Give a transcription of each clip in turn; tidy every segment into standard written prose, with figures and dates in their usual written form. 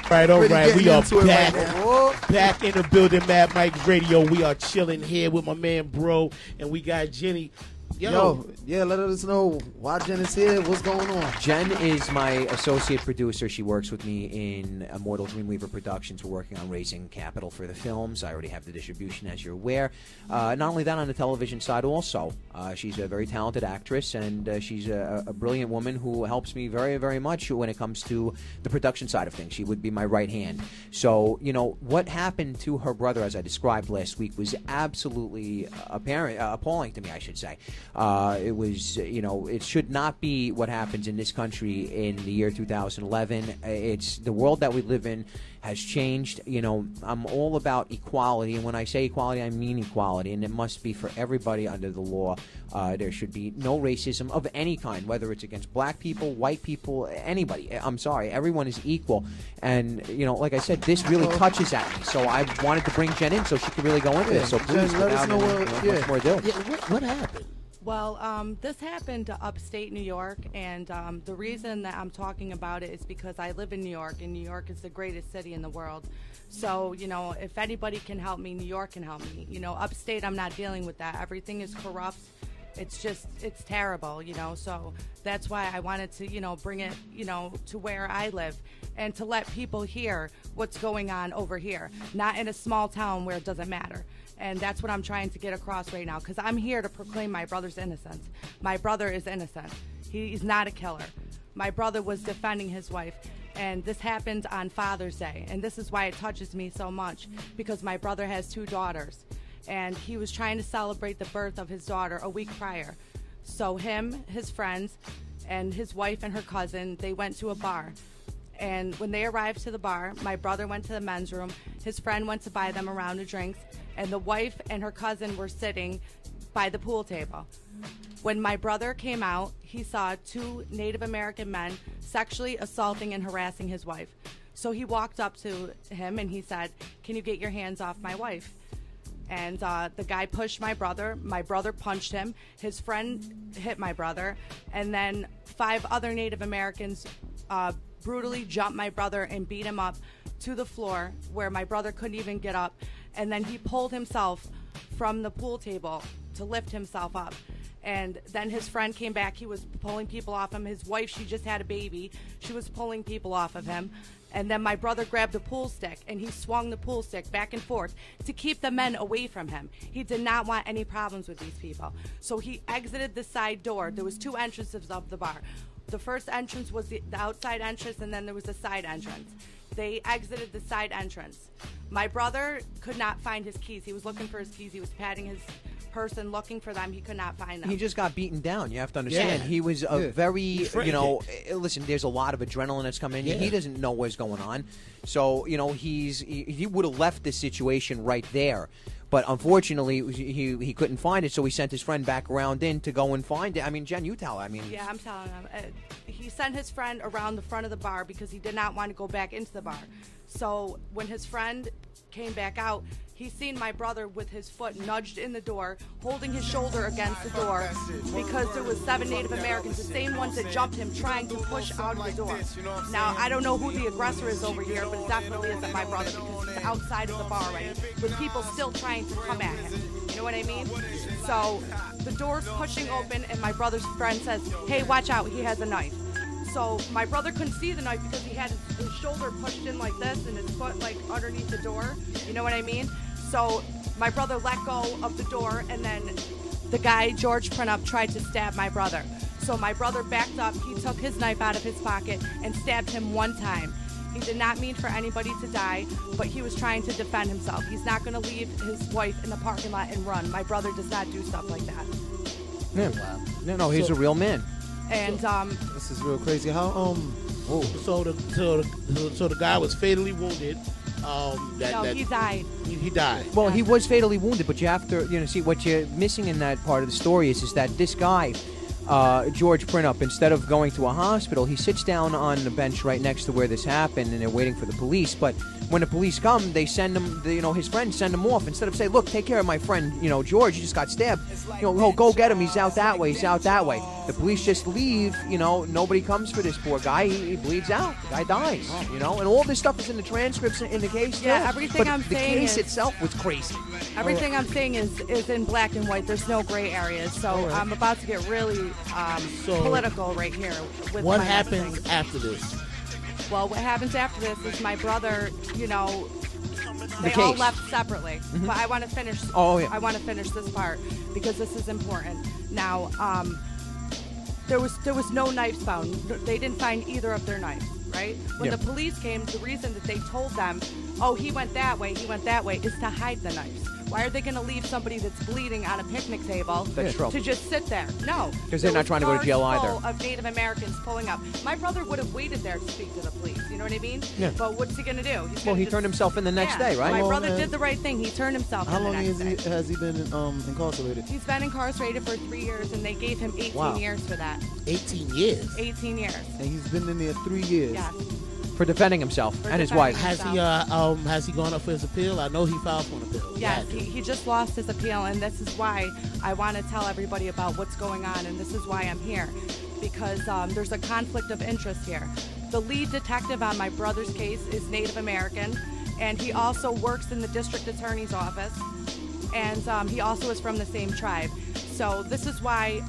All right. We are back. Right now. Back in the building, Mad Mike Radio. We are chilling here with my man, Bro, and we got Jenny. Yo, let us know why Jen is here. What's going on? Jen is my associate producer. She works with me in Immortal Dreamweaver Productions. We're working on raising capital for the films. I already have the distribution, as you're aware. Not only that, on the television side also. She's a very talented actress, and she's a brilliant woman who helps me very, very much when it comes to the production side of things. She would be my right hand. So, what happened to her brother, as I described last week, was absolutely appalling to me, I should say. It was, it should not be what happens in this country in the year 2011. It's the world that we live in has changed. I'm all about equality, and when I say equality, I mean equality, and it must be for everybody under the law. There should be no racism of any kind, whether it's against black people, white people, anybody. I'm sorry, everyone is equal. And, like I said, this really touches at me. So I wanted to bring Jen in so she could really go into this. So please, Jen, let us know much more ado. What happened? Well, this happened upstate New York, and the reason that I'm talking about it is because I live in New York, and New York is the greatest city in the world. So, if anybody can help me, New York can help me. Upstate, I'm not dealing with that. Everything is corrupt. It's terrible, so that's why I wanted to, bring it, to where I live and to let people hear what's going on over here, not in a small town where it doesn't matter. And that's what I'm trying to get across right now, because I'm here to proclaim my brother's innocence. My brother is innocent. He's not a killer. My brother was defending his wife, and this happened on Father's Day. And this is why it touches me so much, because my brother has 2 daughters, and he was trying to celebrate the birth of his daughter a week prior. So him, his friends, and his wife and her cousin, they went to a bar. And when they arrived to the bar, my brother went to the men's room. His friend went to buy them a round of drinks, and the wife and her cousin were sitting by the pool table. When my brother came out, he saw 2 Native American men sexually assaulting and harassing his wife. So he walked up to him and he said, "Can you get your hands off my wife?" And the guy pushed my brother. My brother punched him. His friend hit my brother. And then 5 other Native Americans brutally jumped my brother and beat him up to the floor where my brother couldn't even get up. And then he pulled himself from the pool table to lift himself up. And then his friend came back. He was pulling people off him. His wife, she just had a baby. She was pulling people off of him. And then my brother grabbed a pool stick, and he swung the pool stick back and forth to keep the men away from him. He did not want any problems with these people. So he exited the side door. There was 2 entrances of the bar. The first entrance was the outside entrance, and then there was a side entrance. They exited the side entrance. My brother could not find his keys. He was looking for his keys. He was patting his person, looking for them. He could not find them. He just got beaten down. You have to understand. Yeah. He was a very, listen, there's a lot of adrenaline that's coming in. Yeah. He doesn't know what's going on. So, he would have left this situation right there. But unfortunately, he couldn't find it, so he sent his friend back around in to go and find it. I mean, Jen, you tell. Yeah, I'm telling him. He sent his friend around the front of the bar because he did not want to go back into the bar. So when his friend came back out, he seen my brother with his foot nudged in the door, holding his shoulder against the door, because there was 7 Native Americans, the same ones that jumped him, trying to push out the door. Now, I don't know who the aggressor is over here, but it definitely isn't my brother, because he's outside of the bar already, with people still trying to come at him. You know what I mean? So the door's pushing open, and my brother's friend says, "Hey, watch out, he has a knife." So my brother couldn't see the knife because he had his shoulder pushed in like this and his foot like underneath the door. You know what I mean? So my brother let go of the door, and then the guy, George Printup, tried to stab my brother. So my brother backed up. He took his knife out of his pocket and stabbed him 1 time. He did not mean for anybody to die, but he was trying to defend himself. He's not going to leave his wife in the parking lot and run. My brother does not do stuff like that. Yeah. No, he's a real man. And This is real crazy. How So the guy was fatally wounded. he died. He died. Well, he was fatally wounded, but you have to, see what you're missing in that part of the story is that this guy, George Printup, instead of going to a hospital, he sits down on the bench right next to where this happened, and they're waiting for the police. But when the police come, they send him, his friends send him off instead of saying, look, take care of my friend, George, he just got stabbed. Go get him. He's out that way. He's out that way. The police just leave. Nobody comes for this poor guy. He bleeds out. The guy dies. And all this stuff is in the transcripts in the case. Yeah, too. everything but I'm the saying case is- itself was crazy. Everything I'm saying is in black and white. There's no gray areas. So I'm about to get really political right here. With What my happens thing. after this? Well, what happens after this is my brother, they all case. left separately. But I want to finish. Oh, yeah. I want to finish this part because this is important. Now, there was no knives found. They didn't find either of their knives. Right? When Yeah. the police came, the reason that they told them, "Oh, he went that way," is to hide the knives. Why are they going to leave somebody that's bleeding on a picnic table That's true. to just sit there? No. 'Cause they're not trying to go to jail Cars either. full of Native Americans pulling up. My brother would have waited there to speak to the police. You know what I mean? Yeah. But what's he going to do? Well, he turned himself in the next day, right? My How long brother has- did the right thing. He turned himself How in the long next day. has he been incarcerated? He's been incarcerated for 3 years, and they gave him 18 Wow. years for that. 18 years. 18 years. And he's been in there 3 years. Yes. For defending himself For and his defending wife. Has he gone up for his appeal? I know he filed for an appeal. Yes, Yeah, he just lost his appeal, and this is why I want to tell everybody about what's going on, and this is why I'm here, because there's a conflict of interest here. The lead detective on my brother's case is Native American, and he also works in the district attorney's office, and he also is from the same tribe. So this is why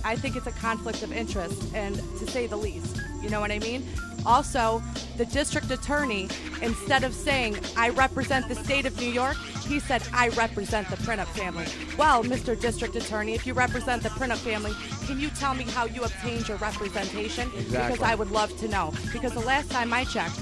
I think it's a conflict of interest, and to say the least. You know what I mean? Also, the district attorney, instead of saying, "I represent the state of New York," he said, "I represent the Printup family." Well, Mr. District Attorney, if you represent the Printup family, can you tell me how you obtained your representation? Exactly. Because I would love to know. Because the last time I checked,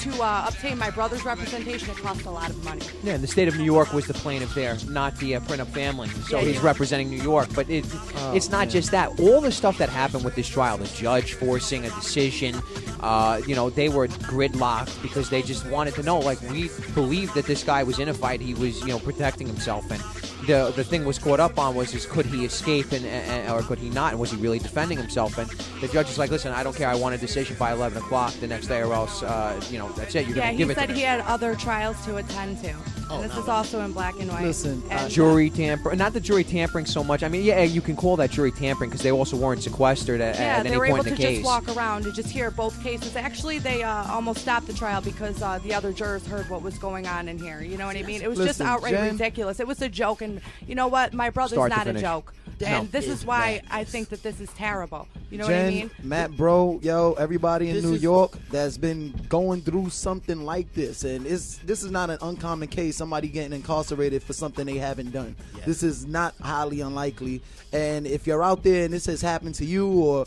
to obtain my brother's representation, it cost a lot of money. Yeah, and the state of New York was the plaintiff there, not the Printup family. So Yeah, he's yeah. representing New York. But it's not just that. All the stuff that happened with this trial, the judge forcing a decision, they were gridlocked because they just wanted to know. Like, we believed that this guy was in a fight. He was, protecting himself. And the thing was caught up on was could he escape or could he not? And was he really defending himself? And the judge is like, listen, I don't care. I want a decision by 11 o'clock the next day or else, that's it. You're Yeah, going to he give it said to me. he had other trials to attend to. Oh, And this no. is also in black and white. Listen, And, Jury tampering, not the jury tampering so much. I mean, yeah, you can call that jury tampering because they also weren't sequestered at Yeah, any they were point able in to the case. just walk around and just hear both cases. Actually, they almost stopped the trial because the other jurors heard what was going on in here. You know what I mean? It was just Listen, outright Jen- ridiculous. It was a joke, and you know what? My brother's Start to not a finish. joke. That And this is is why I madness. think that this is terrible. You know Jen, what I mean? Matt, bro, everybody in This New is- York that's been going through something like this, and this is not an uncommon case. Somebody getting incarcerated for something they haven't done. Yes. This is not highly unlikely. And if you're out there and this has happened to you, or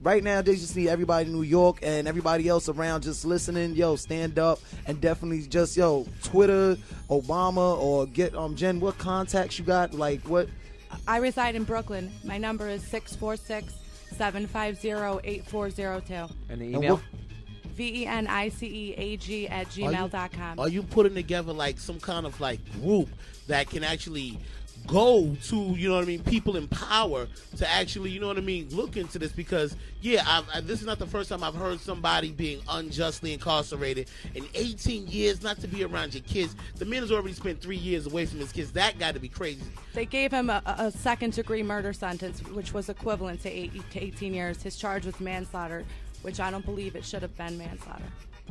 right now they just need everybody in New York and everybody else around just listening. Stand up and definitely just Twitter Obama or get Jen. What contacts you got? Like what? I reside in Brooklyn. My number is 646-750-8402. And the And email? what- VENICEAG@gmail.com. Are you putting together like some kind of like group that can actually go to, people in power to actually, look into this? Because, this is not the first time I've heard somebody being unjustly incarcerated in 18 years, not to be around your kids. The man has already spent 3 years away from his kids. That got to be crazy. They gave him a second-degree murder sentence, which was equivalent to 18 years. His charge was manslaughter, which I don't believe it should have been manslaughter.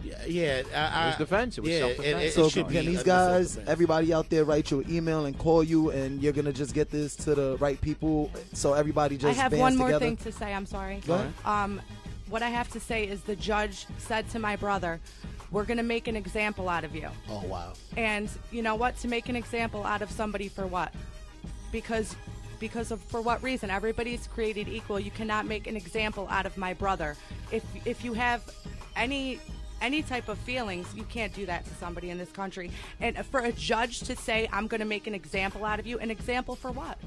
Yeah. It was defense. It was self-defense. It So should can be these a guys, self-defense. everybody out there, write your email and call you, and you're gonna just get this to the right people, so everybody just I have bands one more together? thing to say. I'm sorry. Go ahead. What I have to say is the judge said to my brother, "We're going to make an example out of you." Oh, wow. And you know what? To make an example out of somebody for what? Because for what reason? Everybody's created equal. You cannot make an example out of my brother. If you have any type of feelings, you can't do that to somebody in this country. And for a judge to say, "I'm going to make an example out of you," an example for what?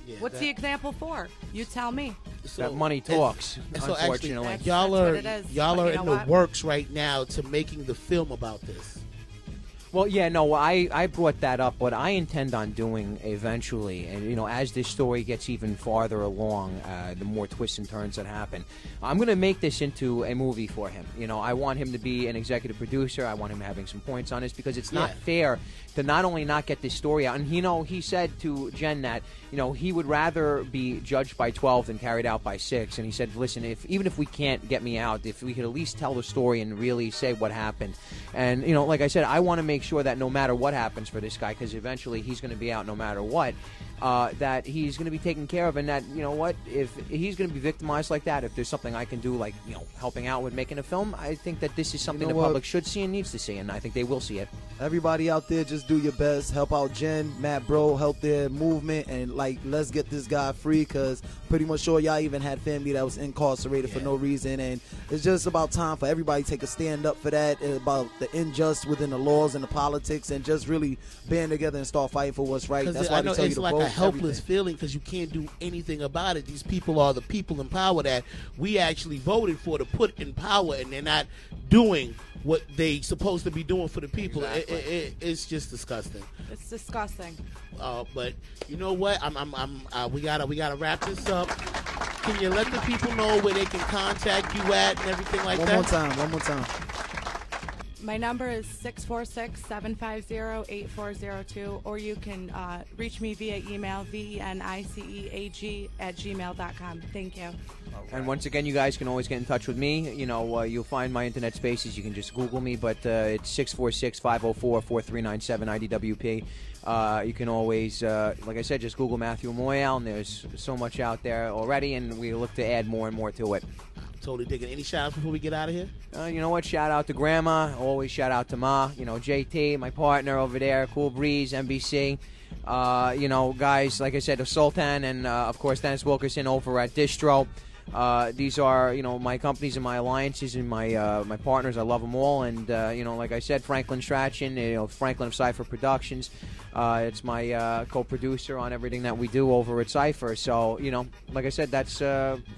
Yeah, What's the example for? You tell me. That money talks, So unfortunately. actually, That's what it is. y'all But are you know in the what? works right now to making the film about this. Well, yeah, no, I brought that up. What I intend on doing eventually, and as this story gets even farther along, the more twists and turns that happen, I'm going to make this into a movie for him. I want him to be an executive producer. I want him having some points on this because it's not fair to not only not get this story out. And he said to Jen that he would rather be judged by 12 than carried out by 6. And he said, listen, even if we can't get me out, if we could at least tell the story and really say what happened. And like I said, I want to make sure that no matter what happens for this guy, because eventually he's going to be out no matter what, that he's going to be taken care of, and that, if he's going to be victimized like that, if there's something I can do, like, helping out with making a film, I think that this is something the public should see and needs to see, and I think they will see it. Everybody out there, just do your best. Help out Jen, Matt Bro, help their movement, and, let's get this guy free, because pretty much sure y'all even had family that was incarcerated for no reason, and it's just about time for everybody to take a stand up for that, about the unjust within the laws and the politics, and just really band together and start fighting for what's right. That's why we tell you to vote. It's like a helpless feeling because you can't do anything about it. These people are the people in power that we actually voted for to put in power, and they're not doing what they supposed to be doing for the people. Exactly. It's just disgusting. It's disgusting. But you know what? We gotta wrap this up. Can you let the people know where they can contact you at and everything like that? One more time. My number is 646-750-8402, or you can reach me via email, veniceag@gmail.com. Thank you. And once again, you guys can always get in touch with me. You'll find my internet spaces. You can just Google me, but it's 646-504-4397 IDWP. You can always, like I said, just Google Matthew Moyal, and there's so much out there already, and we look to add more and more to it. Totally digging. Any shout-outs before we get out of here? You know what? Shout out to Grandma. Always shout out to Ma. JT, my partner over there, Cool Breeze, NBC. Guys, like I said, the Sultan, and, of course, Dennis Wilkerson over at Distro. These are, my companies and my alliances and my partners. I love them all. And, like I said, Franklin Strachan, Franklin of Cypher Productions. It's my co-producer on everything that we do over at Cypher. So, like I said, that's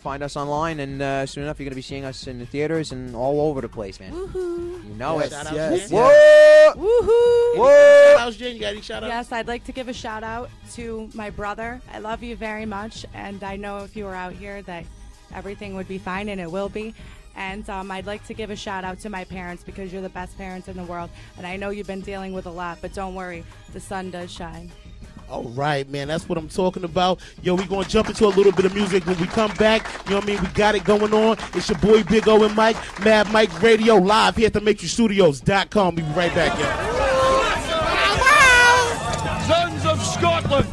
find us online, and soon enough you're going to be seeing us in the theaters and all over the place, man. Woohoo! You know yes, it. Yes. What? Woohoo! Shout-outs, Jen? You got any shout-outs? Yes, I'd like to give a shout-out to my brother. I love you very much, and I know if you were out here that everything would be fine, and it will be. And I'd like to give a shout out to my parents, because you're the best parents in the world. And I know you've been dealing with a lot, but don't worry, the sun does shine. All right, man, that's what I'm talking about. Yo, we're going to jump into a little bit of music when we come back. You know what I mean? We got it going on. It's your boy Big O and Mike, Mad Mike Radio, live here at thematrixstudios.com. We'll be right back, yo. Sons of Scotland,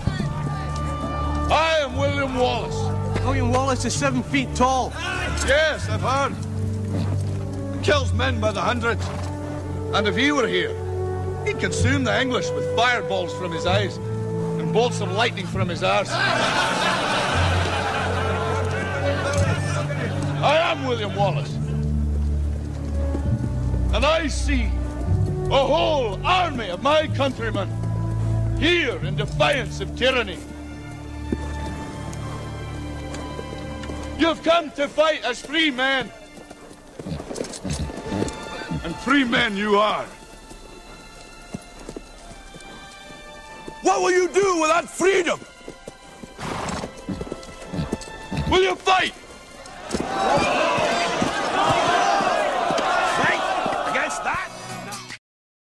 I am William Wallace. William Wallace is 7 feet tall. Yes, I've heard. Kills men by the hundreds. And if he were here, he'd consume the English with fireballs from his eyes and bolts of lightning from his arse. I am William Wallace. And I see a whole army of my countrymen here in defiance of tyranny. You've come to fight as free men. And free men you are. What will you do without freedom? Will you fight?